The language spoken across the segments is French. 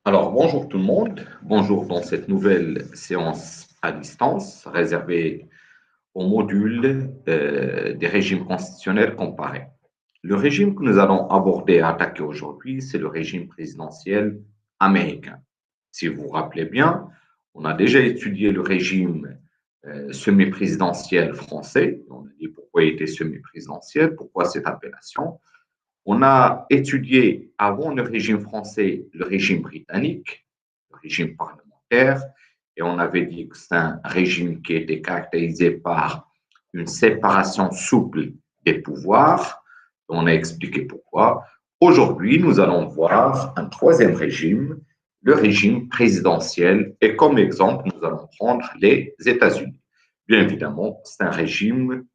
Alors, bonjour tout le monde. Bonjour dans cette nouvelle séance à distance réservée au module des régimes constitutionnels comparés. Le régime que nous allons aborder et attaquer aujourd'hui, c'est le régime présidentiel américain. Si vous vous rappelez bien, on a déjà étudié le régime semi-présidentiel français. On a dit pourquoi il était semi-présidentiel, pourquoi cette appellation. On a étudié avant le régime français le régime britannique, le régime parlementaire, et on avait dit que c'est un régime qui était caractérisé par une séparation souple des pouvoirs. On a expliqué pourquoi. Aujourd'hui, nous allons voir un troisième régime, le régime présidentiel, et comme exemple, nous allons prendre les États-Unis. Bien évidemment, c'est un régime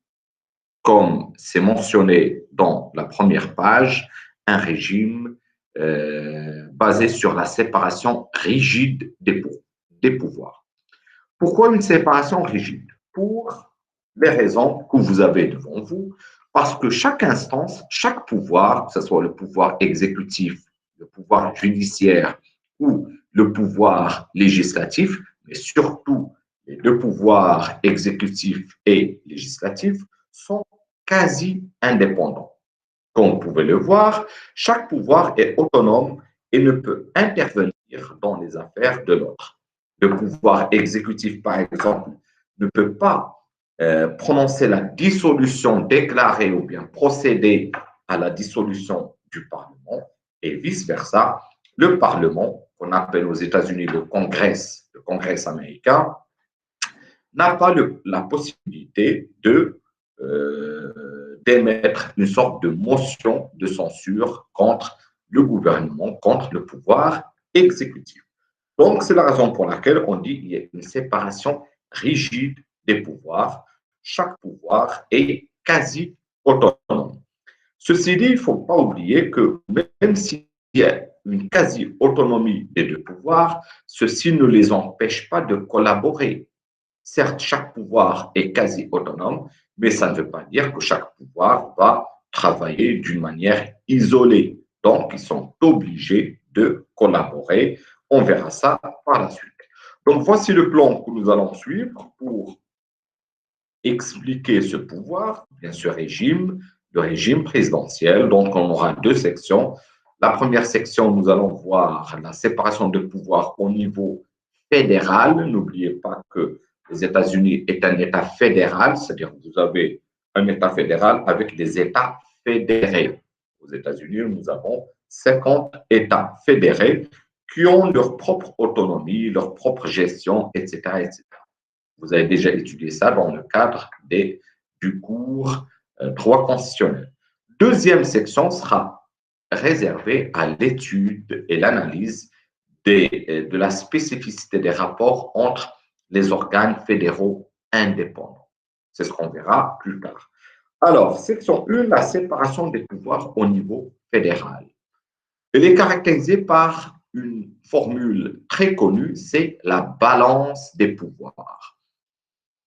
comme c'est mentionné dans la première page, un régime basé sur la séparation rigide des pouvoirs. Pourquoi une séparation rigide? Pour les raisons que vous avez devant vous, parce que chaque instance, chaque pouvoir, que ce soit le pouvoir exécutif, le pouvoir judiciaire ou le pouvoir législatif, mais surtout les deux pouvoirs exécutifs et législatifs, sont quasi indépendants. Comme vous pouvez le voir, chaque pouvoir est autonome et ne peut intervenir dans les affaires de l'autre. Le pouvoir exécutif, par exemple, ne peut pas prononcer la dissolution déclarée ou bien procéder à la dissolution du Parlement et vice-versa. Le Parlement, qu'on appelle aux États-Unis le Congrès américain, n'a pas la possibilité d'émettre une sorte de motion de censure contre le gouvernement, contre le pouvoir exécutif. Donc, c'est la raison pour laquelle on dit qu'il y a une séparation rigide des pouvoirs. Chaque pouvoir est quasi autonome. Ceci dit, il ne faut pas oublier que même s'il y a une quasi-autonomie des deux pouvoirs, ceci ne les empêche pas de collaborer. Certes, chaque pouvoir est quasi autonome, mais ça ne veut pas dire que chaque pouvoir va travailler d'une manière isolée. Donc, ils sont obligés de collaborer. On verra ça par la suite. Donc, voici le plan que nous allons suivre pour expliquer ce pouvoir, bien ce régime, le régime présidentiel. Donc, on aura deux sections. La première section, nous allons voir la séparation de pouvoir au niveau fédéral. N'oubliez pas que les États-Unis est un État fédéral, c'est-à-dire que vous avez un État fédéral avec des États fédérés. Aux États-Unis, nous avons 50 États fédérés qui ont leur propre autonomie, leur propre gestion, etc., etc. Vous avez déjà étudié ça dans le cadre du cours droit constitutionnel. Deuxième section sera réservée à l'étude et l'analyse de la spécificité des rapports entre les organes fédéraux indépendants. C'est ce qu'on verra plus tard. Alors, section 1, la séparation des pouvoirs au niveau fédéral. Elle est caractérisée par une formule très connue, c'est la balance des pouvoirs.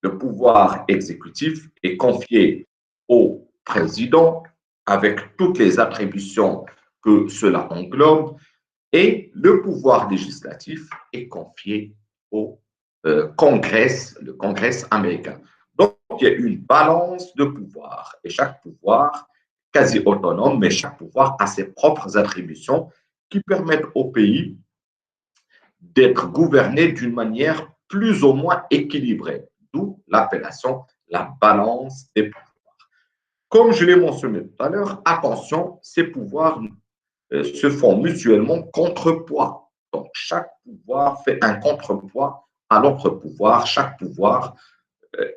Le pouvoir exécutif est confié au président avec toutes les attributions que cela englobe et le pouvoir législatif est confié au le Congrès américain. Donc, il y a une balance de pouvoir et chaque pouvoir, quasi autonome, mais chaque pouvoir a ses propres attributions qui permettent au pays d'être gouverné d'une manière plus ou moins équilibrée, d'où l'appellation la balance des pouvoirs. Comme je l'ai mentionné tout à l'heure, attention, ces pouvoirs se font mutuellement contrepoids. Donc, chaque pouvoir fait un contrepoids à l'autre pouvoir. Chaque pouvoir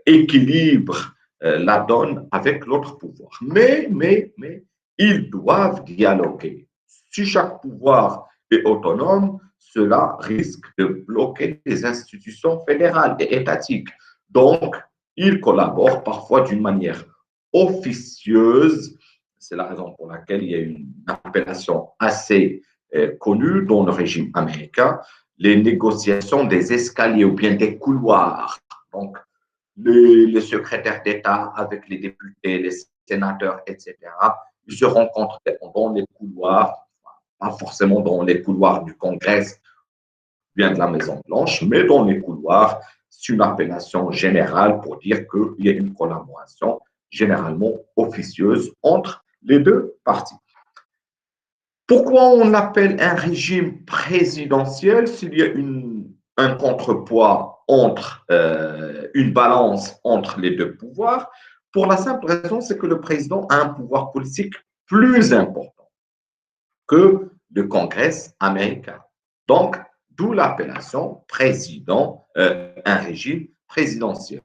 équilibre la donne avec l'autre pouvoir. Mais, ils doivent dialoguer. Si chaque pouvoir est autonome, cela risque de bloquer les institutions fédérales et étatiques. Donc, ils collaborent parfois d'une manière officieuse. C'est la raison pour laquelle il y a une appellation assez connue dans le régime américain, les négociations des escaliers ou bien des couloirs. Donc, les secrétaires d'État avec les députés, les sénateurs, etc. Ils se rencontrent dans les couloirs, pas forcément dans les couloirs du Congrès vient de la Maison-Blanche, mais dans les couloirs, c'est une appellation générale pour dire qu'il y a une collaboration généralement officieuse entre les deux parties. Pourquoi on l'appelle un régime présidentiel s'il y a un contrepoids entre, une balance entre les deux pouvoirs? Pour la simple raison, c'est que le président a un pouvoir politique plus important que le Congrès américain. Donc, d'où l'appellation président, un régime présidentiel.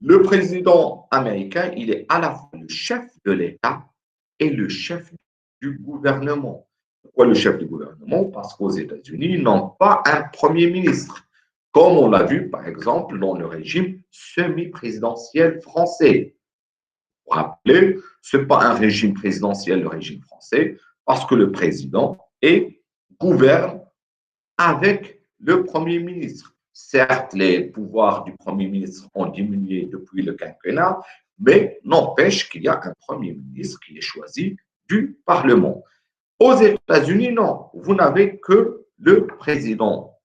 Le président américain, il est à la fois le chef de l'État et le chef du gouvernement. Pourquoi le chef du gouvernement? Parce qu'aux États-Unis, ils n'ont pas un premier ministre, comme on l'a vu par exemple dans le régime semi-présidentiel français. Vous vous rappelez, ce n'est pas un régime présidentiel, le régime français, parce que le président gouverne avec le Premier ministre. Certes, les pouvoirs du Premier ministre ont diminué depuis le quinquennat, mais n'empêche qu'il y a un Premier ministre qui est choisi du Parlement. Aux États-Unis, non. Vous n'avez que le président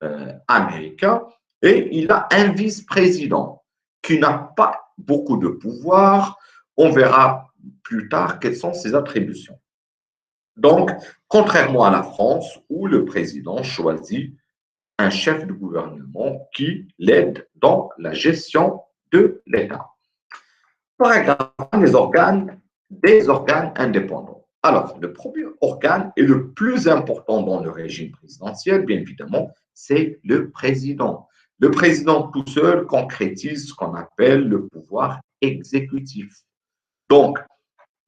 américain et il a un vice-président qui n'a pas beaucoup de pouvoir. On verra plus tard quelles sont ses attributions. Donc, contrairement à la France, où le président choisit un chef de gouvernement qui l'aide dans la gestion de l'État. Paragraphe 1, des organes indépendants. Alors, le premier organe et le plus important dans le régime présidentiel, bien évidemment, c'est le président. Le président tout seul concrétise ce qu'on appelle le pouvoir exécutif. Donc,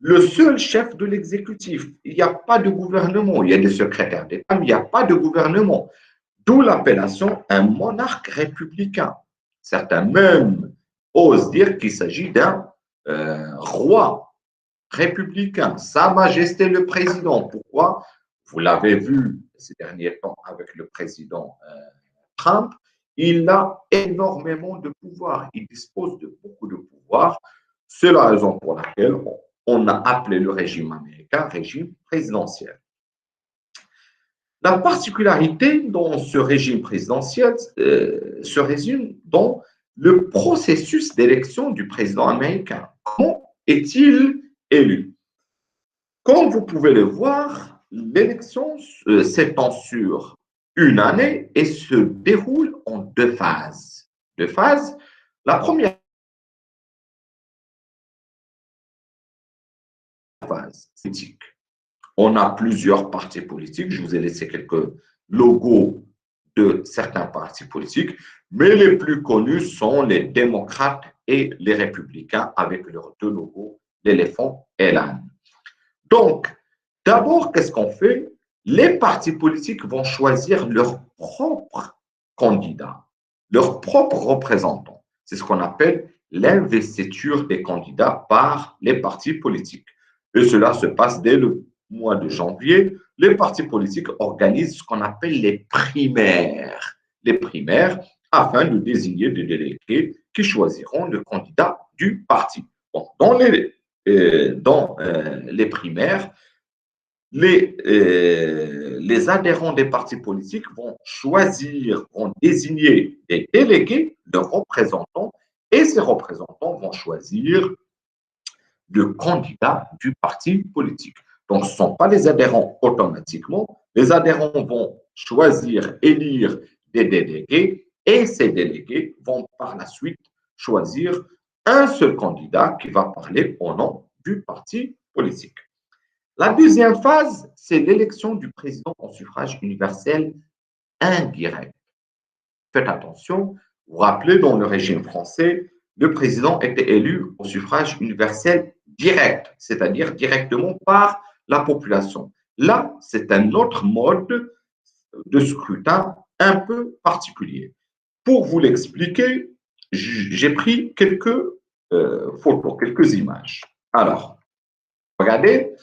le seul chef de l'exécutif, il n'y a pas de gouvernement. Il y a des secrétaires d'État, mais il n'y a pas de gouvernement. D'où l'appellation un monarque républicain. Certains même osent dire qu'il s'agit d'un roi républicain, Sa Majesté le Président. Pourquoi? Vous l'avez vu ces derniers temps avec le président Trump, il a énormément de pouvoir, il dispose de beaucoup de pouvoir. C'est la raison pour laquelle on a appelé le régime américain régime présidentiel. La particularité dans ce régime présidentiel se résume dans le processus d'élection du président américain. Comment est-il élu? Comme vous pouvez le voir, l'élection s'étend sur une année et se déroule en deux phases. Deux phases. La première phase, politique. On a plusieurs partis politiques. Je vous ai laissé quelques logos de certains partis politiques, mais les plus connus sont les démocrates et les républicains avec leurs deux logos, l'éléphant et l'âne. Donc, d'abord, qu'est-ce qu'on fait? Les partis politiques vont choisir leurs propres candidats, leurs propres représentants. C'est ce qu'on appelle l'investiture des candidats par les partis politiques. Et cela se passe dès le mois de janvier. Les partis politiques organisent ce qu'on appelle les primaires. Les primaires afin de désigner des délégués qui choisiront le candidat du parti. Bon, dans les primaires, les adhérents des partis politiques vont choisir, vont désigner des délégués, leurs représentants, et ces représentants vont choisir le candidat du parti politique. Donc, ce ne sont pas les adhérents automatiquement. Les adhérents vont choisir, élire des délégués et ces délégués vont par la suite choisir un seul candidat qui va parler au nom du parti politique. La deuxième phase, c'est l'élection du président en suffrage universel indirect. Faites attention, vous vous rappelez, dans le régime français, le président était élu au suffrage universel direct, c'est-à-dire directement par la population. Là, c'est un autre mode de scrutin un peu particulier. Pour vous l'expliquer, j'ai pris quelques photos, quelques images. Alors, regardez,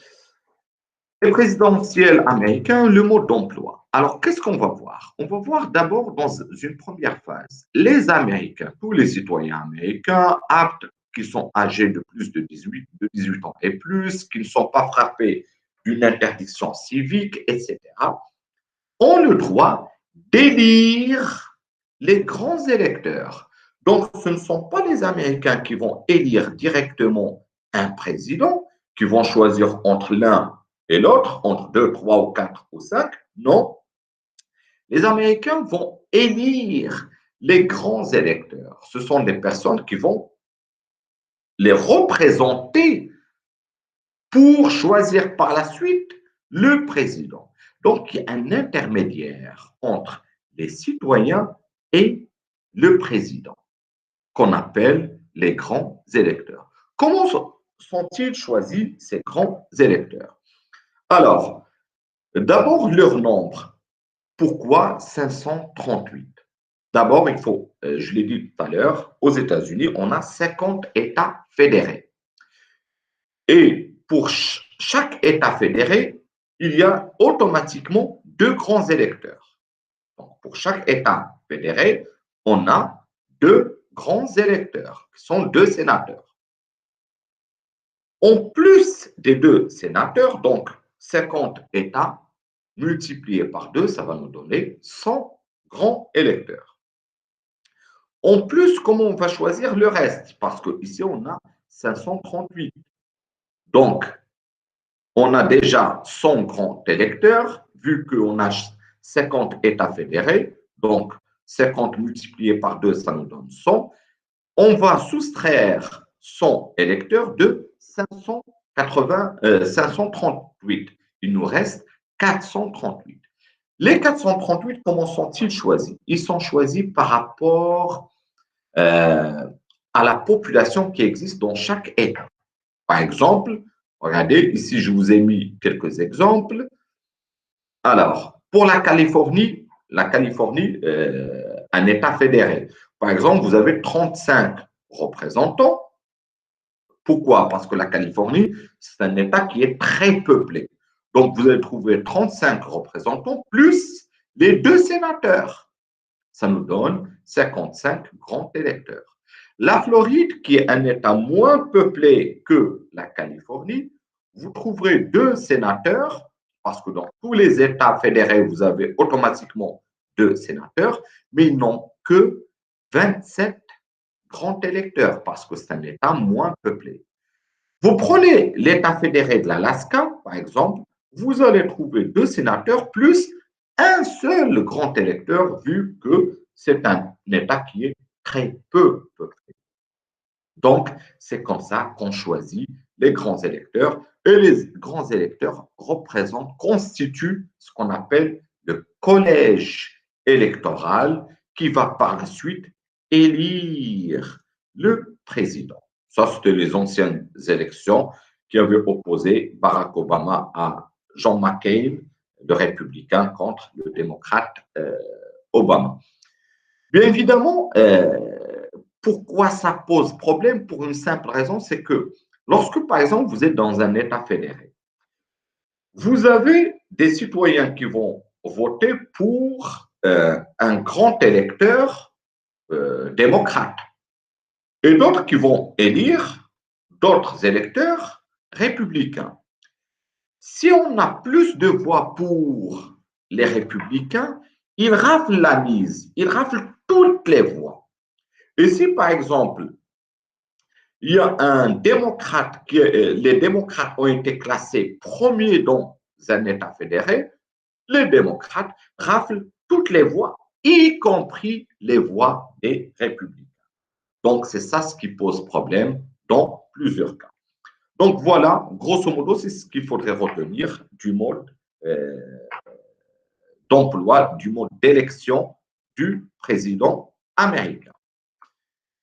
le présidentiel américain, le mode d'emploi. Alors, qu'est-ce qu'on va voir? On va voir d'abord dans une première phase, les Américains, tous les citoyens américains aptes, qui sont âgés de plus de 18 ans et plus, qui ne sont pas frappés d'une interdiction civique, etc., ont le droit d'élire les grands électeurs. Donc, ce ne sont pas les Américains qui vont élire directement un président, qui vont choisir entre l'un et l'autre, entre deux, trois ou quatre ou cinq. Non, les Américains vont élire les grands électeurs. Ce sont des personnes qui vont les représenter pour choisir par la suite le président. Donc, il y a un intermédiaire entre les citoyens et le président, qu'on appelle les grands électeurs. Comment sont-ils choisis, ces grands électeurs? Alors, d'abord, leur nombre. Pourquoi 538? D'abord, il faut, je l'ai dit tout à l'heure, aux États-Unis, on a 50 États fédérés. Et pour chaque État fédéré, il y a automatiquement deux grands électeurs. Donc, pour chaque État fédéré, on a deux grands électeurs, qui sont deux sénateurs. En plus des deux sénateurs, donc 50 États multipliés par deux, ça va nous donner 100 grands électeurs. En plus, comment on va choisir le reste? Parce qu'ici, on a 538. Donc, on a déjà 100 grands électeurs, vu qu'on a 50 États fédérés. Donc, 50 multiplié par 2, ça nous donne 100. On va soustraire 100 électeurs de 538. Il nous reste 438. Les 438, comment sont-ils choisis? Ils sont choisis par rapport à la population qui existe dans chaque État. Par exemple, regardez, ici je vous ai mis quelques exemples. Alors, pour la Californie, un État fédéré. Par exemple, vous avez 35 représentants. Pourquoi? Parce que la Californie, c'est un État qui est très peuplé. Donc, vous allez trouver 35 représentants plus les deux sénateurs. Ça nous donne 55 grands électeurs. La Floride, qui est un État moins peuplé que la Californie, vous trouverez deux sénateurs, parce que dans tous les États fédérés, vous avez automatiquement deux sénateurs, mais ils n'ont que 27 grands électeurs, parce que c'est un État moins peuplé. Vous prenez l'État fédéré de l'Alaska, par exemple, vous allez trouver deux sénateurs plus un seul grand électeur, vu que c'est un État qui est très peu peuplé. Donc, c'est comme ça qu'on choisit les grands électeurs. Et les grands électeurs représentent, constituent ce qu'on appelle le collège électoral qui va par la suite élire le président. Ça, c'était les anciennes élections qui avaient opposé Barack Obama à John McCain, le républicain, contre le démocrate Obama. Bien évidemment, pourquoi ça pose problème? Pour une simple raison, c'est que lorsque, par exemple, vous êtes dans un État fédéré, vous avez des citoyens qui vont voter pour un grand électeur démocrate et d'autres qui vont élire d'autres électeurs républicains. Si on a plus de voix pour les républicains, ils raflent la mise, ils raflent toutes les voix. Et si, par exemple, il y a un démocrate, les démocrates ont été classés premiers dans un État fédéré, les démocrates raflent toutes les voix, y compris les voix des républicains. Donc, c'est ça ce qui pose problème dans plusieurs cas. Donc, voilà, grosso modo, c'est ce qu'il faudrait retenir du mode d'emploi, du mode d'élection du président américain.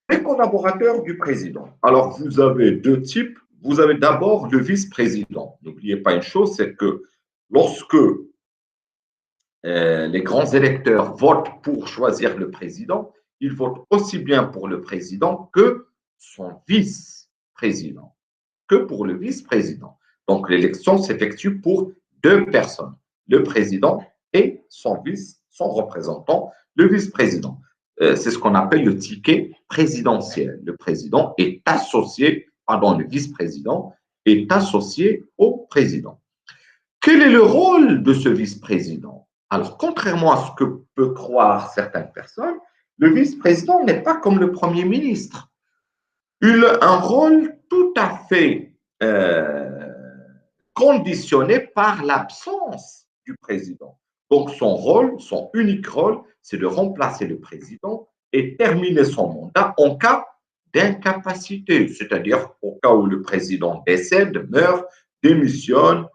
Les collaborateurs du président. Alors, vous avez deux types. Vous avez d'abord le vice-président. N'oubliez pas une chose, c'est que lorsque les grands électeurs votent pour choisir le président, ils votent aussi bien pour le président que son vice-président, que pour le vice-président. Donc, l'élection s'effectue pour deux personnes, le président et son vice, son représentant, le vice-président. C'est ce qu'on appelle le ticket présidentiel. Le président est associé, pardon, le vice-président est associé au président. Quel est le rôle de ce vice-président? Alors, contrairement à ce que peuvent croire certaines personnes, le vice-président n'est pas comme le Premier ministre. Il a un rôle tout à fait conditionné par l'absence du président. Donc, son rôle, son unique rôle, c'est de remplacer le président et terminer son mandat en cas d'incapacité, c'est-à-dire au cas où le président décède, meurt, démissionne,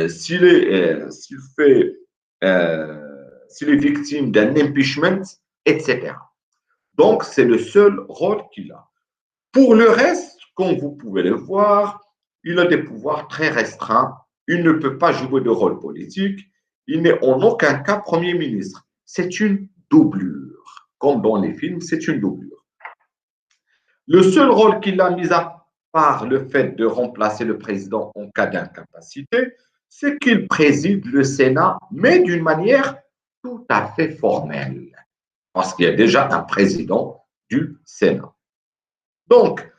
s'il fait, s'il est victime d'un impeachment, etc. Donc, c'est le seul rôle qu'il a. Pour le reste, comme vous pouvez le voir, il a des pouvoirs très restreints. Il ne peut pas jouer de rôle politique. Il n'est en aucun cas Premier ministre. C'est une doublure. Comme dans les films, c'est une doublure. Le seul rôle qu'il a, mis à part le fait de remplacer le président en cas d'incapacité, c'est qu'il préside le Sénat, mais d'une manière tout à fait formelle, parce qu'il y a déjà un président du Sénat. Donc,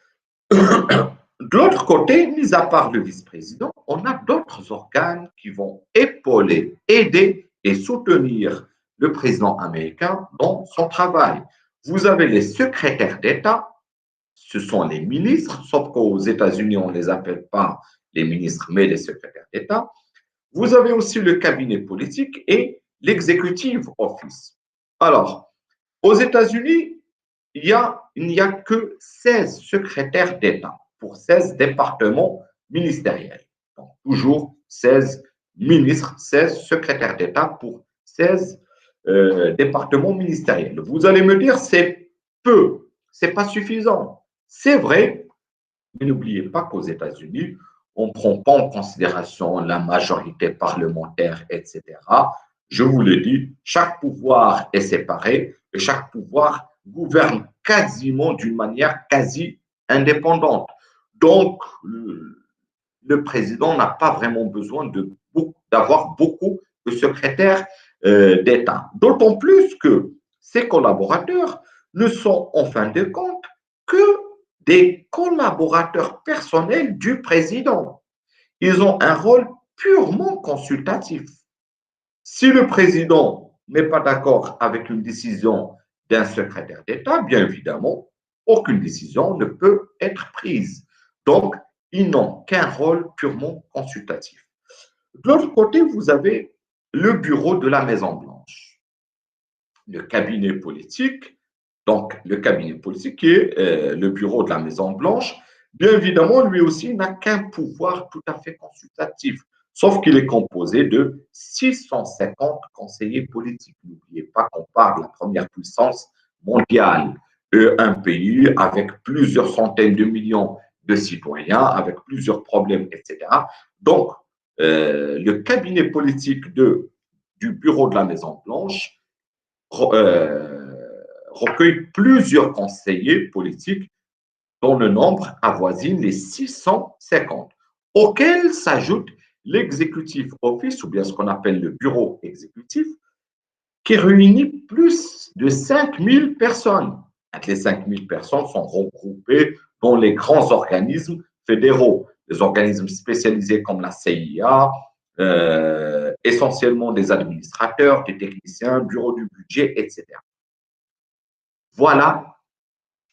de l'autre côté, mis à part le vice-président, on a d'autres organes qui vont épauler, aider et soutenir le président américain dans son travail. Vous avez les secrétaires d'État, ce sont les ministres, sauf qu'aux États-Unis, on ne les appelle pas les ministres, mais les secrétaires d'État. Vous avez aussi le cabinet politique et l'executive office. Alors, aux États-Unis, il n'y a que 16 secrétaires d'État pour 16 départements ministériels. Donc, toujours 16 ministres, 16 secrétaires d'État pour 16 départements ministériels. Vous allez me dire, c'est peu, c'est pas suffisant. C'est vrai, mais n'oubliez pas qu'aux États-Unis, on ne prend pas en considération la majorité parlementaire, etc. Je vous l'ai dit, chaque pouvoir est séparé et chaque pouvoir gouverne quasiment d'une manière quasi indépendante. Donc, le président n'a pas vraiment besoin d'avoir beaucoup de secrétaires d'État. D'autant plus que ses collaborateurs ne sont en fin de compte que des collaborateurs personnels du président. Ils ont un rôle purement consultatif. Si le président n'est pas d'accord avec une décision d'un secrétaire d'État, bien évidemment, aucune décision ne peut être prise. Donc, ils n'ont qu'un rôle purement consultatif. De l'autre côté, vous avez le bureau de la Maison-Blanche, le cabinet politique. Donc, le cabinet politique qui est le bureau de la Maison-Blanche, bien évidemment, lui aussi n'a qu'un pouvoir tout à fait consultatif, sauf qu'il est composé de 650 conseillers politiques. N'oubliez pas qu'on parle de la première puissance mondiale, un pays avec plusieurs centaines de millions de citoyens, avec plusieurs problèmes, etc. Donc, le cabinet politique du bureau de la Maison-Blanche recueille plusieurs conseillers politiques dont le nombre avoisine les 650, auxquels s'ajoute l'exécutif office, ou bien ce qu'on appelle le bureau exécutif, qui réunit plus de 5000 personnes. Les 5000 personnes sont regroupées dans les grands organismes fédéraux, les organismes spécialisés comme la CIA, essentiellement des administrateurs, des techniciens, bureau du budget, etc. Voilà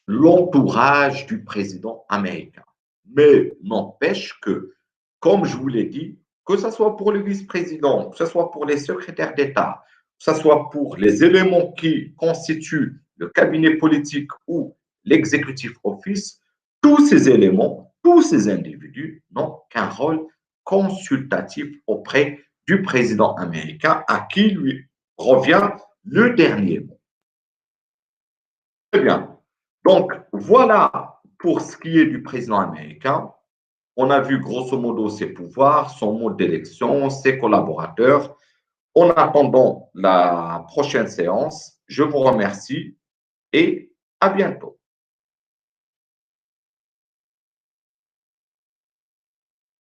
l'entourage du président américain. Mais n'empêche que, comme je vous l'ai dit, que ce soit pour le vice-président, que ce soit pour les secrétaires d'État, que ce soit pour les éléments qui constituent le cabinet politique ou l'exécutif office, tous ces éléments, tous ces individus n'ont qu'un rôle consultatif auprès du président américain à qui lui revient le dernier mot. Très bien. Donc, voilà pour ce qui est du président américain. On a vu grosso modo ses pouvoirs, son mode d'élection, ses collaborateurs. En attendant la prochaine séance, je vous remercie et à bientôt.